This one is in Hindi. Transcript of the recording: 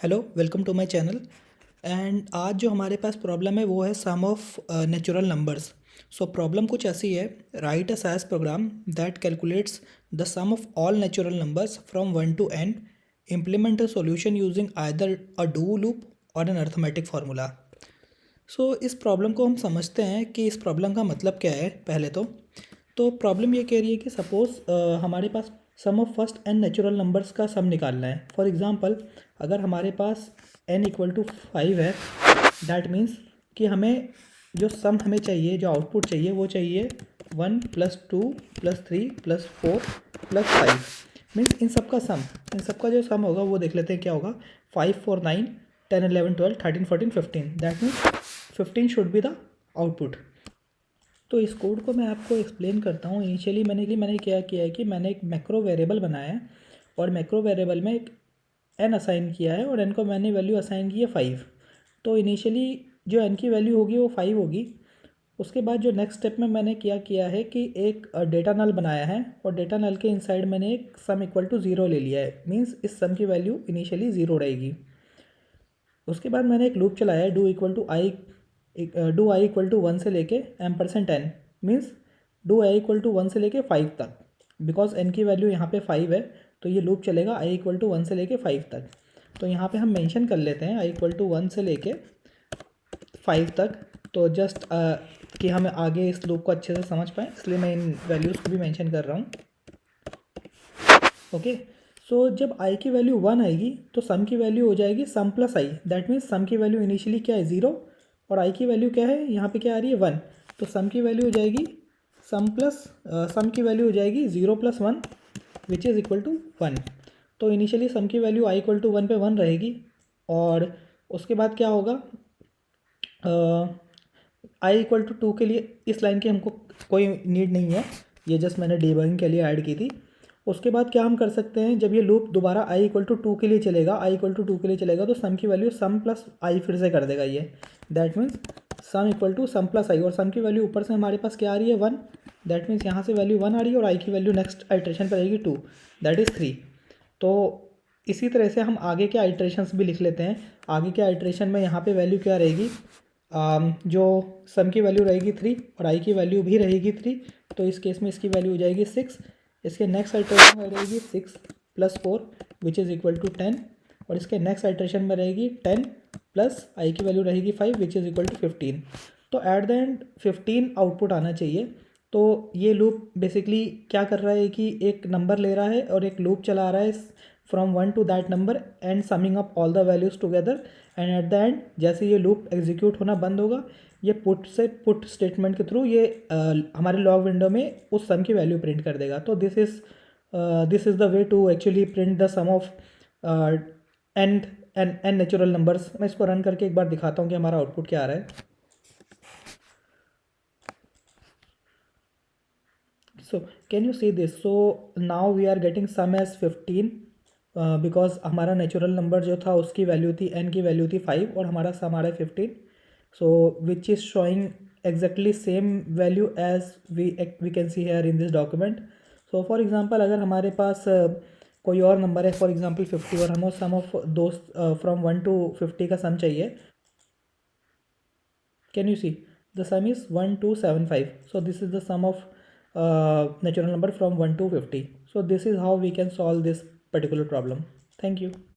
Hello, welcome to my channel. And आज जो हमारे पास प्रॉब्लम है वो है sum of natural numbers. So problem कुछ ऐसी है, write a SAS program that calculates the sum of all natural numbers from 1 to n, implement a solution using either a do loop और एन अर्थमेटिक फार्मूला। सो इस प्रॉब्लम को हम समझते हैं कि इस प्रॉब्लम का मतलब क्या है। पहले तो प्रॉब्लम ये कह रही है कि सपोज़ हमारे पास sum of first n natural numbers का सम निकालना है। फॉर एग्जांपल, अगर हमारे पास n इक्वल टू 5 है, दैट मीन्स कि हमें जो सम हमें चाहिए, जो आउटपुट चाहिए, वो चाहिए 1 + 2 + 3 + 4 + 5। मीन्स इन सब का जो सम होगा वो देख लेते हैं क्या होगा। 5 4 9 10 11 12 13 14 15, that means 15 should be the output. तो इस कोड को मैं आपको एक्सप्लेन करता हूँ। इनिशियली मैंने क्या किया है कि मैंने एक मैक्रो वेरिएबल बनाया है और मैक्रो वेरिएबल में एक n असाइन किया है और n को मैंने वैल्यू असाइन की है 5। तो इनिशियली जो n की वैल्यू होगी वो 5 होगी। उसके बाद जो नेक्स्ट स्टेप में मैंने क्या किया है कि एक डेटा नल बनाया है और डेटा नल के इनसाइड मैंने एक सम इक्वल टू 0 ले लिया है। मीन्स इस सम की वैल्यू इनिशियली 0 रहेगी। उसके बाद मैंने एक लूप चलाया है डू आई इक्वल टू 1 से लेके m%n, means do I equal to 1 से लेके 5 तक। बिकॉज n की वैल्यू यहाँ पे 5 है तो ये लूप चलेगा i इक्वल टू 1 से लेके 5 तक। तो यहाँ पे हम मेंशन कर लेते हैं i इक्वल टू 1 से लेके 5 तक। तो जस्ट कि हम आगे इस लूप को अच्छे से समझ पाएँ, इसलिए मैं इन वैल्यूज़ को भी मेंशन कर रहा हूँ। ओके, सो जब i की वैल्यू 1 आएगी तो सम की वैल्यू हो जाएगी सम प्लस i। दैट मीन्स सम की वैल्यू इनिशियली क्या है, 0, और i की वैल्यू क्या है, यहाँ पे क्या आ रही है, 1। तो सम की वैल्यू हो जाएगी सम की वैल्यू हो जाएगी 0 + 1 विच इज़ इक्वल टू 1। तो इनिशियली सम की वैल्यू i इक्वल टू 1 पे 1 रहेगी। और उसके बाद क्या होगा, आई इक्वल टू 2 के लिए इस लाइन की हमको कोई नीड नहीं है, ये जस्ट मैंने डीबगिंग के लिए ऐड की थी। उसके बाद क्या हम कर सकते हैं, जब ये लूप दोबारा आई इक्वल टू 2 के लिए चलेगा, तो सम की वैल्यू सम प्लस आई फिर से कर देगा ये। That means sum equal to sum plus i, और सम की वैल्यू ऊपर से हमारे पास क्या आ रही है, 1। दैट मीन्स यहाँ से वैल्यू 1 आ रही है और आई की वैल्यू नेक्स्ट आइट्रेशन पर रहेगी 2, दैट इज़ 3। तो इसी तरह से हम आगे के आइट्रेशंस भी लिख लेते हैं। आगे के आइट्रेशन में यहाँ पे वैल्यू क्या रहेगी, जो सम की वैल्यू रहेगी 3 और आई की वैल्यू भी रहेगी 3। तो इस केस में इसकी वैल्यू हो जाएगी 6। इसके नेक्स्ट आइट्रेशन में रहेगी 6 + 4 विच इज़ इक्वल टू 10, और इसके नेक्स्ट आइट्रेशन में रहेगी 10 प्लस आई की वैल्यू रहेगी 5 विच इज़ इक्वल टू 15। तो एट द एंड 15 आउटपुट आना चाहिए। तो ये लूप बेसिकली क्या कर रहा है कि एक नंबर ले रहा है और एक लूप चला रहा है from 1 to that number and summing up all the values together. And at the end जैसे ये लूप एग्जीक्यूट होना बंद होगा, ये पुट स्टेटमेंट के थ्रू ये हमारे लॉग विंडो में उस सम की वैल्यू प्रिंट कर देगा। तो this is the way to actually print the sum of N N natural numbers. मैं इसको रन करके एक बार दिखाता हूँ कि हमारा आउटपुट क्या आ रहा है। So can you see this? So now we are getting sum as 15 because हमारा नेचुरल नंबर जो था उसकी वैल्यू थी, n की वैल्यू थी 5 और हमारा सम आ रहा है 15। So which is showing exactly same value as we can see here in this document. So for example, अगर हमारे पास कोई और नंबर है, फॉर एग्जांपल 50, और हमें सम ऑफ दोस्त फ्रॉम 1 to 50 का सम चाहिए। Can you see? The sum is 1275. So this is the sum of natural number from 1 to 50. So this is how we can solve this particular problem. Thank you.